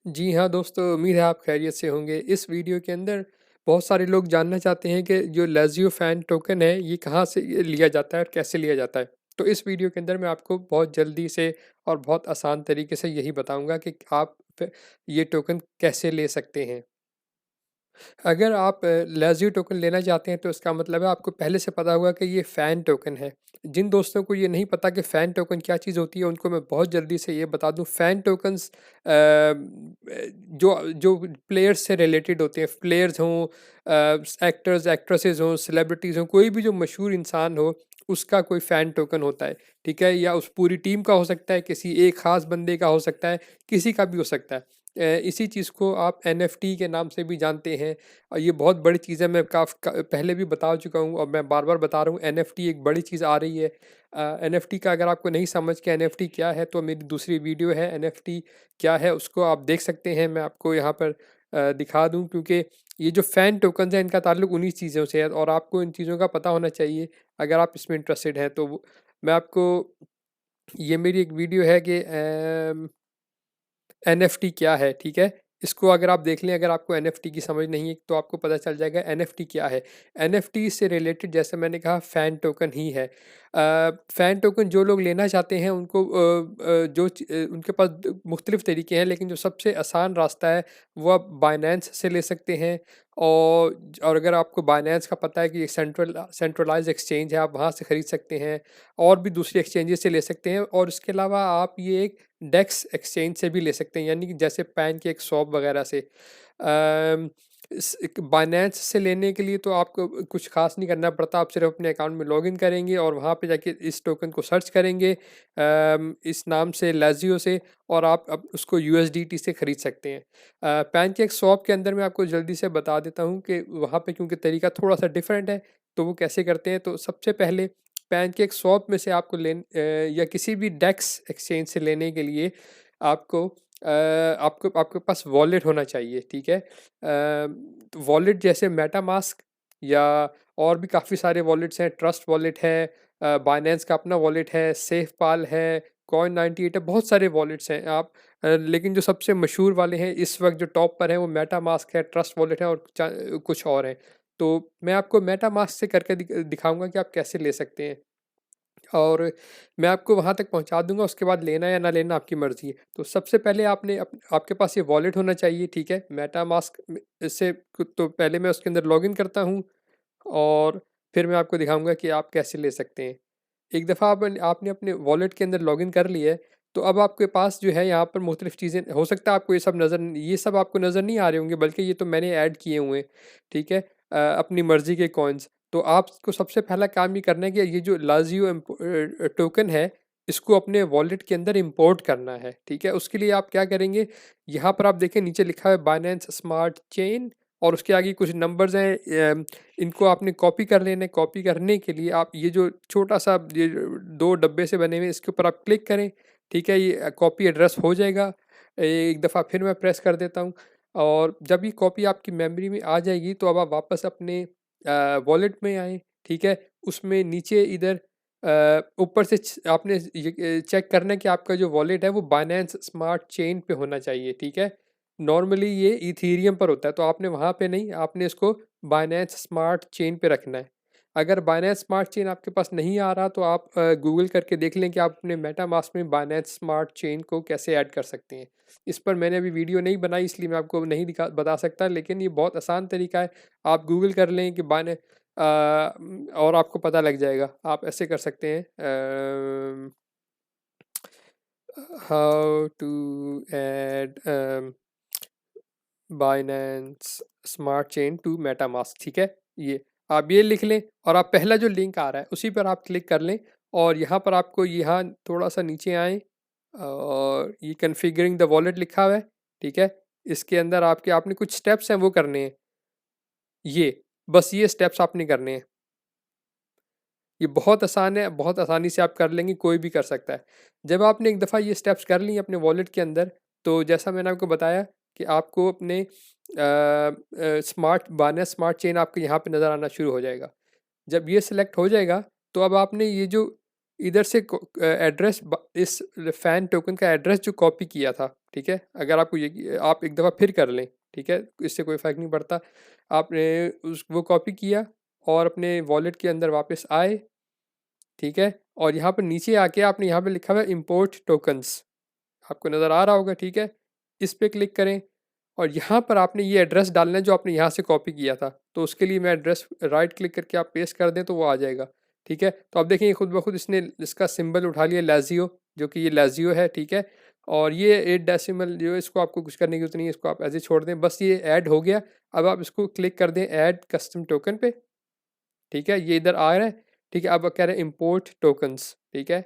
जी हाँ दोस्तों, उम्मीद है आप खैरियत से होंगे। इस वीडियो के अंदर बहुत सारे लोग जानना चाहते हैं कि जो लेज़ियो फ़ैन टोकन है ये कहाँ से ये लिया जाता है और कैसे लिया जाता है। तो इस वीडियो के अंदर मैं आपको बहुत जल्दी से और बहुत आसान तरीके से यही बताऊँगा कि आप ये टोकन कैसे ले सकते हैं। अगर आप लेज़ियो टोकन लेना चाहते हैं तो इसका मतलब है आपको पहले से पता होगा कि ये फ़ैन टोकन है। जिन दोस्तों को ये नहीं पता कि फ़ैन टोकन क्या चीज़ होती है उनको मैं बहुत जल्दी से ये बता दूँ। फ़ैन टोकन्स जो जो प्लेयर्स से रिलेटेड होते हैं, प्लेयर्स हों, एक्टर्स एक्ट्रेसेस हों, सेलिब्रिटीज़ हों, कोई भी जो मशहूर इंसान हो उसका कोई फ़ैन टोकन होता है, ठीक है? या उस पूरी टीम का हो सकता है, किसी एक ख़ास बंदे का हो सकता है, किसी का भी हो सकता है। इसी चीज़ को आप एनएफटी के नाम से भी जानते हैं और ये बहुत बड़ी चीज़ है। मैं पहले भी बता चुका हूँ और मैं बार-बार बता रहा हूँ, एनएफटी एक बड़ी चीज़ आ रही है। एनएफटी का अगर आपको नहीं समझ के एनएफटी क्या है तो मेरी दूसरी वीडियो है एनएफटी क्या है उसको आप देख सकते हैं। मैं आपको यहाँ पर दिखा दूँ क्योंकि ये जो फ़ैन टोकन्स हैं इनका ताल्लुक उन्हीं चीज़ों से है और आपको इन चीज़ों का पता होना चाहिए अगर आप इसमें इंटरेस्टेड हैं तो मैं आपको ये मेरी एक वीडियो है कि एनएफटी क्या है, ठीक है? इसको अगर आप देख लें, अगर आपको एनएफटी की समझ नहीं है तो आपको पता चल जाएगा एनएफटी क्या है। एनएफटी से रिलेटेड जैसे मैंने कहा फ़ैन टोकन ही है। फ़ैन टोकन जो लोग लेना चाहते हैं उनको उनके पास मुख्तलिफ़ तरीके हैं लेकिन जो सबसे आसान रास्ता है वो आप बायनेंस से ले सकते हैं। और अगर आपको बायनेंस का पता है कि सेंट्रलाइज़्ड एक्सचेंज है, आप वहाँ से ख़रीद सकते हैं और भी दूसरी एक्सचेंजेस से ले सकते हैं और इसके अलावा आप ये एक डेक्स एक्सचेंज से भी ले सकते हैं, यानी कि जैसे पैनकेक स्वैप वगैरह से। बाइनेंस से लेने के लिए तो आपको कुछ खास नहीं करना पड़ता, आप सिर्फ अपने अकाउंट में लॉगिन करेंगे और वहाँ पे जाके इस टोकन को सर्च करेंगे इस नाम से लेज़ियो से, और आप अब उसको यूएसडीटी से ख़रीद सकते हैं। पैनकेक स्वैप के अंदर मैं आपको जल्दी से बता देता हूँ कि वहाँ पे क्योंकि तरीका थोड़ा सा डिफरेंट है तो वो कैसे करते हैं। तो सबसे पहले पैनकेक स्वैप में से आपको या किसी भी डेक्स एक्सचेंज से लेने के लिए आपको आपको आपके पास वॉलेट होना चाहिए, ठीक है? तो वॉलेट जैसे मेटामास्क या और भी काफ़ी सारे वॉलेट्स हैं, ट्रस्ट वॉलेट है, बाइनेंस का अपना वॉलेट है, सेफपाल है, कॉइन 98 है, बहुत सारे वॉलेट्स हैं। आप लेकिन जो सबसे मशहूर वाले हैं इस वक्त जो टॉप पर हैं वो मेटामास्क है, ट्रस्ट वॉलेट है और कुछ और हैं। तो मैं आपको मेटामास्क से करके दिखाऊंगा कि आप कैसे ले सकते हैं और मैं आपको वहाँ तक पहुँचा दूँगा, उसके बाद लेना या ना लेना आपकी मर्ज़ी है। तो सबसे पहले आपके पास ये वॉलेट होना चाहिए, ठीक है? मेटामास्क से तो पहले मैं उसके अंदर लॉगिन करता हूँ और फिर मैं आपको दिखाऊँगा कि आप कैसे ले सकते हैं। एक दफ़ा आपने अपने वॉलेट के अंदर लॉगिन कर लिया है, तो अब आपके पास जो है यहाँ पर मुख्तलिफ़ चीज़ें हो सकता है आपको ये सब आपको नज़र नहीं आ रहे होंगे, बल्कि ये तो मैंने ऐड किए हुए हैं, ठीक है? अपनी मर्ज़ी के कॉइन्स। तो आपको सबसे पहला काम ये करना है कि ये जो लाज़ियो टोकन है, इसको अपने वॉलेट के अंदर इंपोर्ट करना है, ठीक है? उसके लिए आप क्या करेंगे, यहाँ पर आप देखें नीचे लिखा है बाइनेंस स्मार्ट चेन और उसके आगे कुछ नंबर्स हैं। इनको आपने कॉपी कर लेना है। कॉपी करने के लिए आप ये जो छोटा-सा ये 2 डब्बे से बने हुए हैं, इसके ऊपर आप क्लिक करें, ठीक है? ये कॉपी एड्रेस हो जाएगा। एक दफ़ा फिर मैं प्रेस कर देता हूँ और जब ये कॉपी आपकी मेमोरी में आ जाएगी, तो अब आप वापस अपने वॉलेट में आएँ, ठीक है? उसमें नीचे इधर ऊपर से आपने ये चेक करना है कि आपका जो वॉलेट है वो बाइनेंस स्मार्ट चेन पे होना चाहिए, ठीक है? नॉर्मली ये इथीरियम पर होता है, तो आपने वहाँ पे नहीं, आपने इसको बाइनेंस स्मार्ट चेन पे रखना है। अगर बाइनेंस स्मार्ट चेन आपके पास नहीं आ रहा तो आप गूगल करके देख लें कि आप अपने मेटामास्क में बाइनेंस स्मार्ट चेन को कैसे ऐड कर सकते हैं। इस पर मैंने अभी वीडियो नहीं बनाई इसलिए मैं आपको नहीं बता सकता, लेकिन ये बहुत आसान तरीका है। आप गूगल कर लें कि और आपको पता लग जाएगा। आप ऐसे कर सकते हैं, how to add Binance smart chain to MetaMask, ठीक है? ये आप ये लिख लें और आप पहला जो लिंक आ रहा है उसी पर आप क्लिक कर लें और यहाँ पर आपको यहाँ थोड़ा सा नीचे आए और ये कन्फिगरिंग द वॉलेट लिखा हुआ है, ठीक है? इसके अंदर आपने कुछ स्टेप्स हैं वो करने हैं। ये बस ये स्टेप्स आपने करने हैं। ये बहुत आसान है, बहुत आसानी से आप कर लेंगे, कोई भी कर सकता है। जब आपने एक दफ़ा ये स्टेप्स कर ली अपने वॉलेट के अंदर, तो जैसा मैंने आपको बताया कि आपको अपने स्मार्ट चेन आपको यहाँ पे नज़र आना शुरू हो जाएगा। जब ये सिलेक्ट हो जाएगा, तो अब आपने ये जो इधर से एड्रेस इस फ़ैन टोकन का एड्रेस जो कॉपी किया था, ठीक है। अगर आपको ये आप एक दफ़ा फिर कर लें, ठीक है, इससे कोई फ़र्क नहीं पड़ता। आपने उस वो कॉपी किया और अपने वॉलेट के अंदर वापस आए, ठीक है, और यहाँ पर नीचे आके आपने यहाँ पे लिखा हुआ है इम्पोर्ट टोकन्स, आपको नज़र आ रहा होगा, ठीक है। इस पे क्लिक करें और यहाँ पर आपने ये एड्रेस डालना है जो आपने यहाँ से कॉपी किया था। तो उसके लिए मैं एड्रेस राइट क्लिक करके आप पेस्ट कर दें तो वो आ जाएगा, ठीक है। तो आप देखेंगे खुद ब खुद इसने इसका सिंबल उठा लिया लाज़ियो, जो कि ये लाज़ियो है, ठीक है। और ये 8 डेसिमल जो है इसको आपको कुछ करने की ज़रूरत नहीं है, इसको आप ऐसे छोड़ दें, बस ये ऐड हो गया। अब आप इसको क्लिक कर दें ऐड कस्टम टोकन पे, ठीक है, ये इधर आ रहा है, ठीक है। अब कह रहे हैं इम्पोर्ट टोकन्स, ठीक है,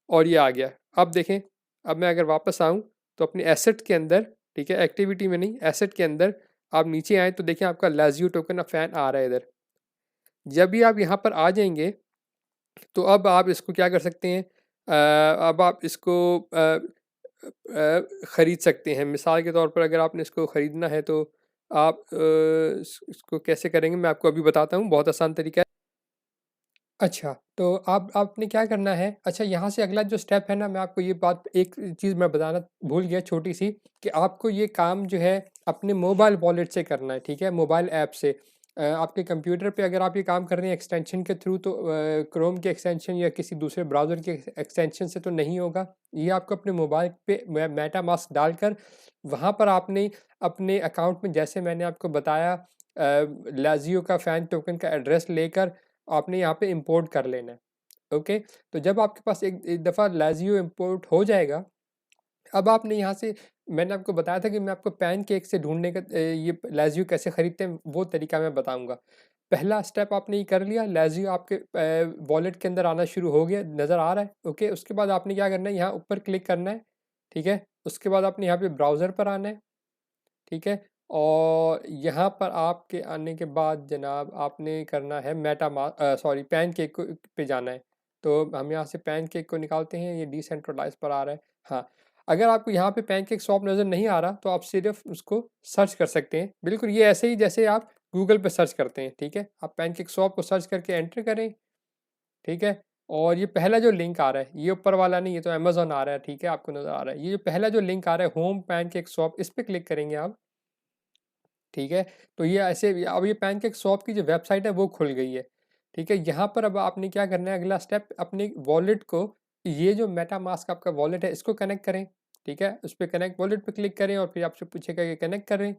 और ये आ गया। अब देखें, अब मैं अगर वापस आऊँ तो अपने एसेट के अंदर, ठीक है, एक्टिविटी में नहीं, एसेट के अंदर आप नीचे आए तो देखें आपका लाज़ियो टोकन ऑफ फैन आ रहा है इधर। जब भी आप यहाँ पर आ जाएंगे तो अब आप इसको क्या कर सकते हैं, अब आप इसको ख़रीद सकते हैं। मिसाल के तौर पर अगर आपने इसको ख़रीदना है तो आप इसको कैसे करेंगे मैं आपको अभी बताता हूँ, बहुत आसान तरीका है। अच्छा, तो आप आपने क्या करना है, अच्छा यहाँ से अगला जो स्टेप है ना, मैं आपको ये बात एक चीज़ मैं बताना भूल गया छोटी-सी, कि आपको ये काम जो है अपने मोबाइल वॉलेट से करना है, ठीक है? मोबाइल ऐप से। आपके कंप्यूटर पे अगर आप ये काम कर रहे हैं एक्सटेंशन के थ्रू तो क्रोम के एक्सटेंशन या किसी दूसरे ब्राउज़र के एक्सटेंशन से तो नहीं होगा। ये आपको अपने मोबाइल पे मेटामास्क डालकर वहाँ पर आपने अपने अकाउंट में, जैसे मैंने आपको बताया, लाज़ियो का फ़ैन टोकन का एड्रेस लेकर आपने यहाँ पे इंपोर्ट कर लेना है। ओके, तो जब आपके पास एक एक दफ़ा लाज़ियो इंपोर्ट हो जाएगा, अब आपने यहाँ से, मैंने आपको बताया था कि मैं आपको पैनकेक से ढूंढने का ये लाज़ियो कैसे ख़रीदते हैं वो तरीका मैं बताऊँगा। पहला स्टेप आपने ये कर लिया, लाज़ियो आपके वॉलेट के अंदर आना शुरू हो गया, नज़र आ रहा है, ओके। उसके बाद आपने क्या करना है, यहाँ ऊपर क्लिक करना है, ठीक है। उसके बाद आपने यहाँ पे ब्राउज़र पर आना है, ठीक है। और यहाँ पर आपके आने के बाद जनाब आपने करना है सॉरी पैनकेक को पे जाना है। तो हम यहाँ से पैनकेक को निकालते हैं, ये डिसेंट्रलाइज पर आ रहा है। हाँ, अगर आपको यहाँ पे पैनकेक शॉप नज़र नहीं आ रहा तो आप सिर्फ उसको सर्च कर सकते हैं, बिल्कुल ये ऐसे ही जैसे आप गूगल पे सर्च करते हैं, ठीक है। आप पैनकेक शॉप को सर्च करके एंटर करें, ठीक है। और ये पहला जो लिंक आ रहा है, ये ऊपर वाला नहीं, ये तो अमेजोन आ रहा है, ठीक है, आपको नज़र आ रहा है। ये जो पहला जो लिंक आ रहा है होम पैनकेक शॉप, इस पर क्लिक करेंगे आप, ठीक है। तो ये ऐसे अब ये पैनकेक शॉप की जो वेबसाइट है वो खुल गई है, ठीक है। यहाँ पर अब आपने क्या करना है, अगला स्टेप, अपने वॉलेट को, ये जो मेटामास्क आपका वॉलेट है इसको कनेक्ट करें, ठीक है। उस पर कनेक्ट वॉलेट पे क्लिक करें और फिर आपसे पूछेगा कि कनेक्ट करें।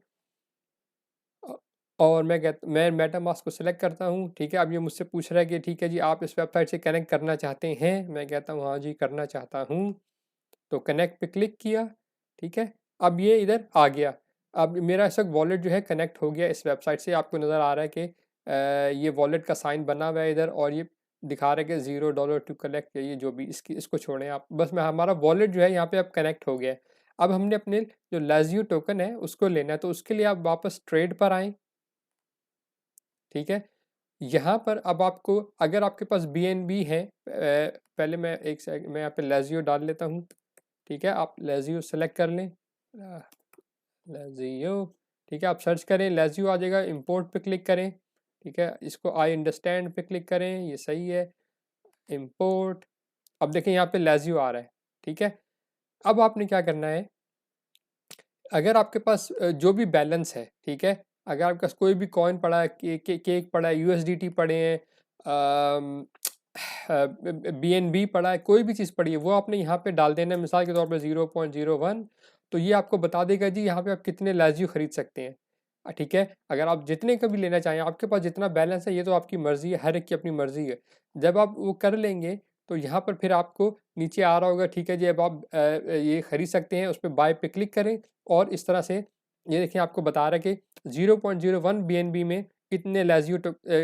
अ, और मैं मेटामास्क को सिलेक्ट करता हूँ, ठीक है। अब ये मुझसे पूछ रहा है कि ठीक है जी आप इस वेबसाइट से कनेक्ट करना चाहते हैं, मैं कहता हूँ हाँ जी करना चाहता हूँ। तो कनेक्ट पे क्लिक किया, ठीक है। अब ये इधर आ गया। अब मेरा इस वक्त वॉलेट जो है कनेक्ट हो गया इस वेबसाइट से, आपको नज़र आ रहा है कि ये वॉलेट का साइन बना हुआ है इधर, और ये दिखा रहा है कि $0 टू कलेक्ट, ये जो भी इसको छोड़ें आप, बस मैं हमारा वॉलेट जो है यहाँ पे अब कनेक्ट हो गया है। अब हमने अपने जो लाज़ियो टोकन है उसको लेना है, तो उसके लिए आप वापस ट्रेड पर आएँ, ठीक है। यहाँ पर अब आपको, अगर आपके पास BNB है, पहले मैं एक सेकंड मैं यहाँ पे लाज़ियो डाल लेता हूँ, ठीक है। आप लाज़ियो सेलेक्ट कर लें, लाज़ियो, ठीक है। आप सर्च करें लाज़ियो आ जाएगा, इंपोर्ट पे क्लिक करें, ठीक है। इसको आई अंडरस्टैंड पे क्लिक करें, ये सही है, इंपोर्ट। अब देखें यहाँ पे लाज़ियो आ रहा है, ठीक है। अब आपने क्या करना है, अगर आपके पास जो भी बैलेंस है, ठीक है, अगर आपके पास कोई भी कॉइन पड़ा है, केक पड़ा है, USDT पड़े हैं, BNB पड़ा है, कोई भी चीज़ पड़ी है वो आपने यहाँ पे डाल देना है, मिसाल के तौर पे 0.01। तो ये आपको बता देगा जी यहाँ पे आप कितने लाज़ियो खरीद सकते हैं, ठीक है। अगर आप जितने का भी लेना चाहें, आपके पास जितना बैलेंस है ये तो आपकी मर्ज़ी है, हर एक की अपनी मर्ज़ी है। जब आप वो कर लेंगे तो यहाँ पर फिर आपको नीचे आ रहा होगा, ठीक है जी, अब आप ये खरीद सकते हैं, उस पर बाय पे क्लिक करें और इस तरह से ये देखिए आपको बता रहा है कि 0.01 BNB में इतने लाज़ियो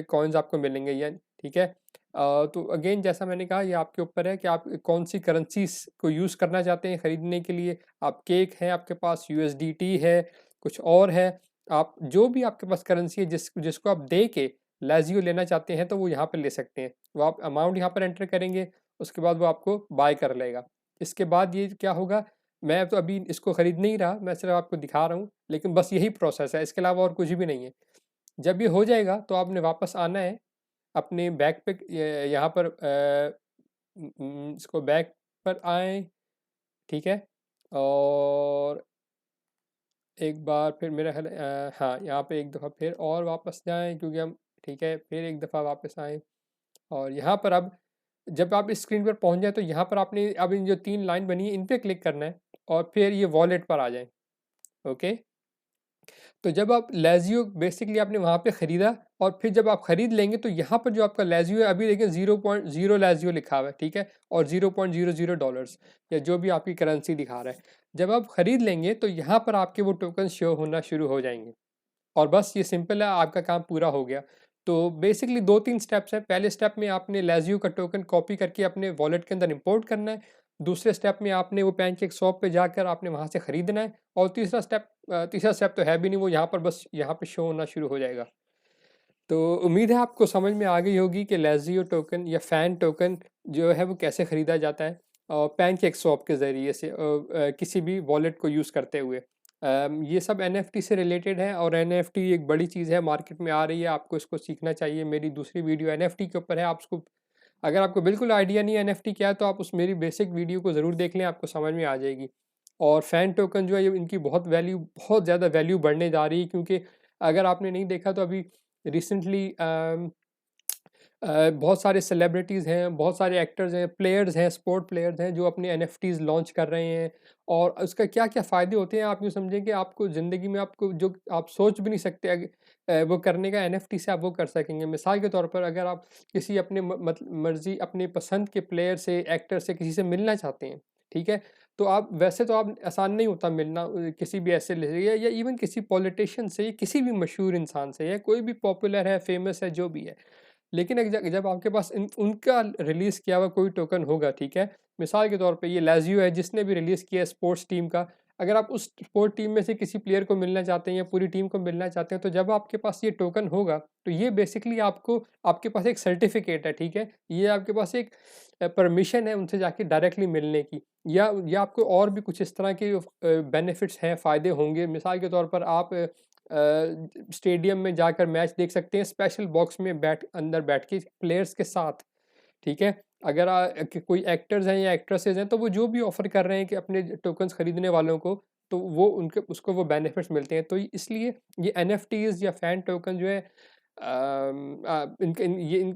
कॉइन्स आपको मिलेंगे, या ठीक है। तो अगेन जैसा मैंने कहा ये आपके ऊपर है कि आप कौन सी करेंसी को यूज़ करना चाहते हैं ख़रीदने के लिए। आप केक है, आपके पास USDT है, कुछ और है, आप जो भी आपके पास करेंसी है जिसको आप दे के लाज़ियो लेना चाहते हैं तो वो यहाँ पर ले सकते हैं। वो आप अमाउंट यहाँ पर एंटर करेंगे, उसके बाद वो आपको बाय कर लेगा। इसके बाद ये क्या होगा, मैं तो अभी इसको ख़रीद नहीं रहा, मैं सिर्फ आपको दिखा रहा हूँ, लेकिन बस यही प्रोसेस है, इसके अलावा और कुछ भी नहीं है। जब ये हो जाएगा तो आपने वापस आना है अपने बैक पे, यहाँ पर इसको बैक पर आए, ठीक है। और एक बार फिर मेरा ख्याल हाँ, यहाँ पे एक दफ़ा फिर और वापस जाएँ, क्योंकि हम ठीक है, फिर एक दफ़ा वापस आएँ और यहाँ पर अब जब आप इस स्क्रीन पर पहुँच जाएँ, तो यहाँ पर आपने अब इन जो 3 लाइन बनी है, इन पे क्लिक करना है और फिर ये वॉलेट पर आ जाएँ। ओके? तो जब आप लेज़ियो बेसिकली आपने वहाँ पे ख़रीदा और फिर जब आप ख़रीद लेंगे, तो यहाँ पर जो आपका लेज़ियो है, अभी देखिए 0.0 लेज़ियो लिखा हुआ है, ठीक है? और $0.00 या जो भी आपकी करेंसी दिखा रहा है। जब आप ख़रीद लेंगे, तो यहाँ पर आपके वो टोकन शो होना शुरू हो जाएँगे और बस ये सिंपल है, आपका काम पूरा हो गया। तो बेसिकली 2-3 स्टेप्स हैं। पहले स्टेप में आपने लेज़ियो का टोकन कॉपी करके अपने वॉलेट के अंदर इंपोर्ट करना है। दूसरे स्टेप में आपने वो पैनकेक शॉप पे जाकर आपने वहाँ से ख़रीदना है और तीसरा स्टेप तो है भी नहीं, वो यहाँ पर बस यहाँ पे शो होना शुरू हो जाएगा। तो उम्मीद है आपको समझ में आ गई होगी कि लेज़ियो टोकन या फ़ैन टोकन जो है वो कैसे ख़रीदा जाता है पैनकेक स्वैप के ज़रिए से किसी भी वॉलेट को यूज़ करते हुए। ये सब एनएफटी से रिलेटेड है और एनएफटी एक बड़ी चीज़ है, मार्केट में आ रही है, आपको इसको सीखना चाहिए। मेरी दूसरी वीडियो एनएफटी के ऊपर है, आप उसको अगर आपको बिल्कुल आइडिया नहीं है एनएफटी क्या है, तो आप उस मेरी बेसिक वीडियो को ज़रूर देख लें, आपको समझ में आ जाएगी। और फ़ैन टोकन जो है, ये इनकी बहुत ज़्यादा वैल्यू बढ़ने जा रही है, क्योंकि अगर आपने नहीं देखा तो अभी रिसेंटली बहुत सारे सेलिब्रिटीज़ हैं, बहुत सारे एक्टर्स हैं, प्लेयर्स हैं, स्पोर्ट प्लेयर्स हैं जो अपने एनएफटीज़ लॉन्च कर रहे हैं और उसका क्या-क्या फ़ायदे होते हैं, आप यूँ समझें कि आपको ज़िंदगी में आपको जो आप सोच भी नहीं सकते वो करने का एनएफटी से आप वो कर सकेंगे। मिसाल के तौर पर अगर आप किसी अपने मर्ज़ी अपने पसंद के प्लेयर से, एक्टर से किसी से मिलना चाहते हैं, ठीक है? तो आप वैसे तो आप आसान नहीं होता मिलना किसी भी ऐसे या इवन किसी पॉलिटिशियन से, या किसी भी मशहूर इंसान से, या कोई भी पॉपुलर है, फ़ेमस है, जो भी है। लेकिन एक जब आपके पास उनका रिलीज़ किया हुआ कोई टोकन होगा, ठीक है? मिसाल के तौर पे ये लाज़ियो है जिसने भी रिलीज़ किया है स्पोर्ट्स टीम का, अगर आप उस स्पोर्ट टीम में से किसी प्लेयर को मिलना चाहते हैं या पूरी टीम को मिलना चाहते हैं, तो जब आपके पास ये टोकन होगा, तो ये बेसिकली आपको आपके पास एक सर्टिफ़िकेट है, ठीक है? ये आपके पास एक परमिशन है उनसे जाके डायरेक्टली मिलने की, या आपको और भी कुछ इस तरह के बेनिफिट्स हैं, फ़ायदे होंगे। मिसाल के तौर पर आप स्टेडियम में जाकर मैच देख सकते हैं स्पेशल बॉक्स में अंदर बैठ के प्लेयर्स के साथ, ठीक है? अगर कोई एक्टर्स हैं या एक्ट्रेसेस हैं, तो वो जो भी ऑफ़र कर रहे हैं कि अपने टोकन्स खरीदने वालों को, तो वो उनके उसको वो बेनिफिट्स मिलते हैं। तो इसलिए ये एनएफटीज़ या फ़ैन टोकन जो है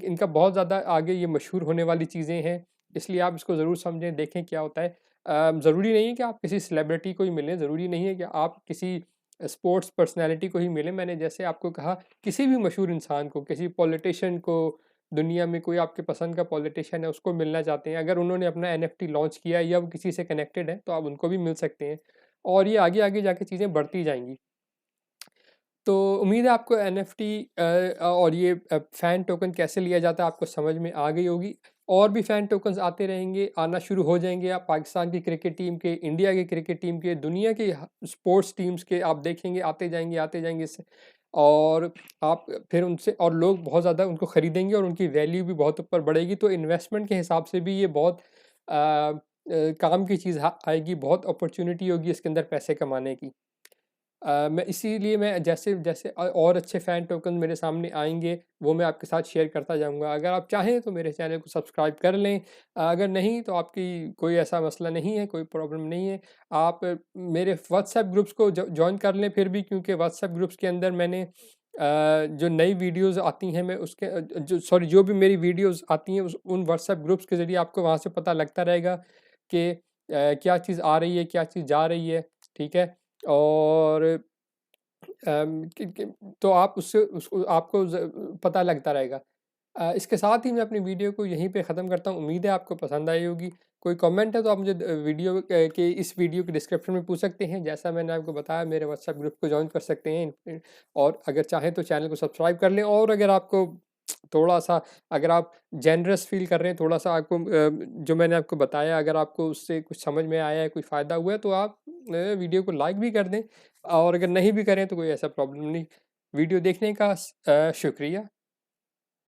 इनका बहुत ज़्यादा आगे ये मशहूर होने वाली चीज़ें हैं, इसलिए आप इसको ज़रूर समझें, देखें क्या होता है। ज़रूरी नहीं है कि आप किसी सेलिब्रिटी को ही मिलें, ज़रूरी नहीं है कि आप किसी स्पोर्ट्स पर्सनैलिटी को ही मिलें। मैंने जैसे आपको कहा, किसी भी मशहूर इंसान को, किसी पॉलिटिशियन को, दुनिया में कोई आपके पसंद का पॉलिटिशियन है, उसको मिलना चाहते हैं, अगर उन्होंने अपना एनएफटी लॉन्च किया है या वो किसी से कनेक्टेड है, तो आप उनको भी मिल सकते हैं और ये आगे-आगे जाके चीज़ें बढ़ती जाएँगी। तो उम्मीद है आपको एनएफटी और ये फ़ैन टोकन कैसे लिया जाता है आपको समझ में आ गई होगी। और भी फ़ैन टोकन्स आते रहेंगे, आना शुरू हो जाएँगे। आप पाकिस्तान की क्रिकेट टीम के, इंडिया की क्रिकेट टीम के, दुनिया के स्पोर्ट्स टीम्स के आप देखेंगे, आते जाएँगे इससे। और आप फिर उनसे और लोग बहुत ज़्यादा उनको खरीदेंगे और उनकी वैल्यू भी बहुत ऊपर बढ़ेगी। तो इन्वेस्टमेंट के हिसाब से भी ये बहुत काम की चीज़ आएगी, बहुत अपॉर्चुनिटी होगी इसके अंदर पैसे कमाने की। मैं इसीलिए मैं जैसे-जैसे और अच्छे फ़ैन टोकन मेरे सामने आएँगे, वो मैं आपके साथ शेयर करता जाऊँगा। अगर आप चाहें तो मेरे चैनल को सब्सक्राइब कर लें, अगर नहीं तो आपकी कोई ऐसा मसला नहीं है, कोई प्रॉब्लम नहीं है। आप मेरे व्हाट्सएप ग्रुप्स को जॉइन कर लें फिर भी, क्योंकि व्हाट्सएप ग्रुप्स के अंदर मैंने जो नई वीडियोज़ आती हैं, मैं उसके जो भी मेरी वीडियोज़ आती हैं, उस उन व्हाट्सएप ग्रुप्स के ज़रिए आपको वहाँ से पता लगता रहेगा कि क्या चीज़ आ रही है, क्या चीज़ जा रही है, ठीक है? और कि तो आप उससे उसको आपको पता लगता रहेगा। इसके साथ ही मैं अपनी वीडियो को यहीं पे ख़त्म करता हूँ। उम्मीद है आपको पसंद आई होगी। कोई कमेंट है तो आप मुझे वीडियो के इस वीडियो के डिस्क्रिप्शन में पूछ सकते हैं। जैसा मैंने आपको बताया, मेरे व्हाट्सएप ग्रुप को जॉइन कर सकते हैं और अगर चाहें तो चैनल को सब्सक्राइब कर लें। और अगर आपको थोड़ा-सा, अगर आप जेनरस फ़ील कर रहे हैं, थोड़ा-सा आपको जो मैंने आपको बताया, अगर आपको उससे कुछ समझ में आया है, कोई फ़ायदा हुआ है, तो आप वीडियो को लाइक भी कर दें और अगर नहीं भी करें तो कोई ऐसा प्रॉब्लम नहीं। वीडियो देखने का शुक्रिया।